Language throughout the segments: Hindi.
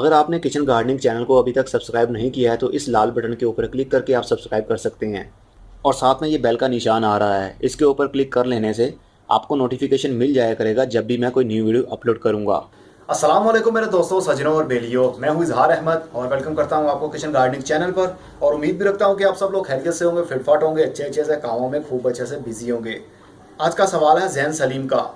अगर आपने किचन गार्डनिंग चैनल को अभी तक सब्सक्राइब नहीं किया है तो इस लाल बटन के ऊपर क्लिक करके आप सब्सक्राइब कर सकते हैं और साथ में ये बेल का निशान आ रहा है, इसके ऊपर क्लिक कर लेने से आपको नोटिफिकेशन मिल जाया करेगा जब भी मैं कोई न्यू वीडियो अपलोड करूँगा। अस्सलाम वालेकुम मेरे दोस्तों, सजनों और बेलियों। मैं हूं इजहार अहमद और वेलकम करता हूं आपको किचन गार्डनिंग चैनल पर। और उम्मीद भी रखता हूं कि आप सब लोग खैरियत से होंगे, फिटफाट होंगे, अच्छे से कामों में खूब अच्छे से बिजी होंगे। आज का सवाल है जैन सलीम का।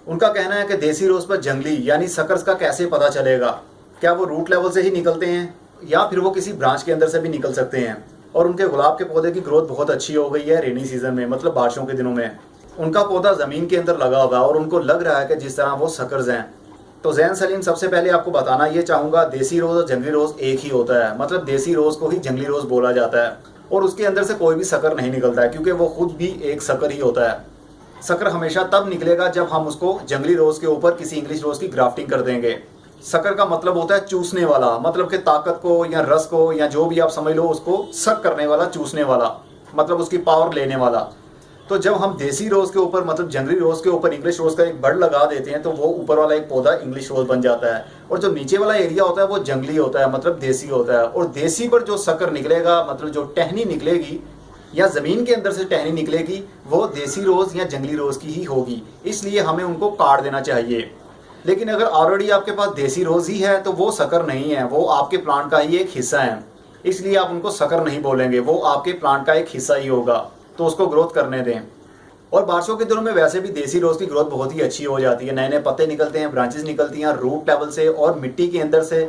उनका कहना है कि देसी रोज़ पर जंगली यानी सकर्स का कैसे पता चलेगा। क्या वो रूट लेवल से ही निकलते हैं या फिर वो किसी ब्रांच के अंदर से भी निकल सकते हैं। और उनके गुलाब के पौधे की ग्रोथ बहुत अच्छी हो गई है रेनी सीजन में, मतलब बारिशों के दिनों में। उनका पौधा ज़मीन के अंदर लगा हुआ है और उनको लग रहा है कि जिस तरह वो सकर्स हैं। तो जैन सलीम, सबसे पहले आपको बताना ये चाहूँगा, देसी रोज़ और जंगली रोज़ एक ही होता है। मतलब देसी रोज़ को ही जंगली रोज़ बोला जाता है और उसके अंदर से कोई भी शक्कर नहीं निकलता है, क्योंकि वो खुद भी एक शक्कर ही होता है। शक्कर हमेशा तब निकलेगा जब हम उसको जंगली रोज़ के ऊपर किसी इंग्लिश रोज़ की ग्राफ्टिंग कर देंगे। शक्कर का मतलब होता है चूसने वाला, मतलब कि ताकत को या रस को या जो भी आप समझ लो उसको सक करने वाला, चूसने वाला, मतलब उसकी पावर लेने वाला। तो जब हम देसी रोज़ के ऊपर, मतलब जंगली रोज़ के ऊपर इंग्लिश रोज़ का एक बड़ लगा देते हैं तो वो ऊपर वाला एक पौधा इंग्लिश रोज़ बन जाता है और जो नीचे वाला एरिया होता है वो जंगली होता है, मतलब देसी होता है। और देसी पर जो शक्कर निकलेगा, मतलब जो टहनी निकलेगी या ज़मीन के अंदर से टहनी निकलेगी, वो देसी रोज़ या जंगली रोज़ की ही होगी। इसलिए हमें उनको काट देना चाहिए। लेकिन अगर ऑलरेडी आपके पास देसी रोज़ ही है तो वो शक्कर नहीं है, वो आपके प्लांट का ही एक हिस्सा है। इसलिए आप उनको शक्कर नहीं बोलेंगे, वो आपके प्लांट का एक हिस्सा ही होगा। तो उसको ग्रोथ करने दें। और बारिशों के दिनों में वैसे भी देसी रोज़ की ग्रोथ बहुत ही अच्छी हो जाती है। नए नए पत्ते निकलते हैं, ब्रांचेस निकलती हैं रूट लेवल से और मिट्टी के अंदर से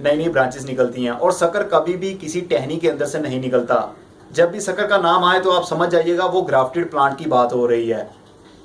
नई नई ब्रांचेस निकलती हैं। और शक्कर कभी भी किसी टहनी के अंदर से नहीं निकलता। जब भी शक्कर का नाम आए तो आप समझ जाइएगा वो ग्राफ्टेड प्लांट की बात हो रही है,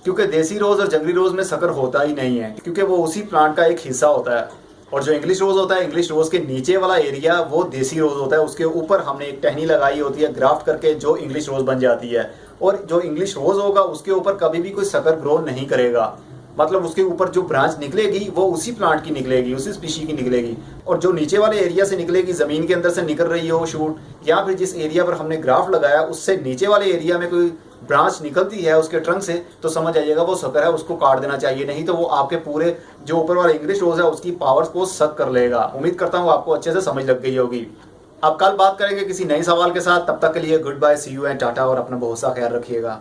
क्योंकि देसी रोज़ और जंगली रोज़ में शक्कर होता ही नहीं है, क्योंकि वो उसी प्लांट का एक हिस्सा होता है। और जो इंग्लिश रोज़ होता है, इंग्लिश रोज़ के नीचे वाला एरिया वो देसी रोज़ होता है। उसके ऊपर हमने एक टहनी लगाई होती है ग्राफ्ट करके, जो इंग्लिश रोज़ बन जाती है। और जो इंग्लिश रोज़ होगा उसके ऊपर कभी भी कोई शक्कर ग्रो नहीं करेगा, मतलब उसके ऊपर जो ब्रांच निकलेगी वो उसी प्लांट की निकलेगी, उसी स्पीशी की निकलेगी। और जो नीचे वाले एरिया से निकलेगी, ज़मीन के अंदर से निकल रही हो शूट, या फिर जिस एरिया पर हमने ग्राफ्ट लगाया उससे नीचे वाले एरिया में कोई ब्रांच निकलती है उसके ट्रंक से, तो समझ आइएगा वो शक्कर है, उसको काट देना चाहिए। नहीं तो वो आपके पूरे जो ऊपर वाला इंग्लिश रोज़ है उसकी पावर्स को सक कर लेगा। उम्मीद करता हूँ आपको अच्छे से समझ लग गई होगी। अब कल बात करेंगे किसी नए सवाल के साथ। तब तक के लिए good bye, see you and tata, और अपना बहुत सा ख्याल रखिएगा।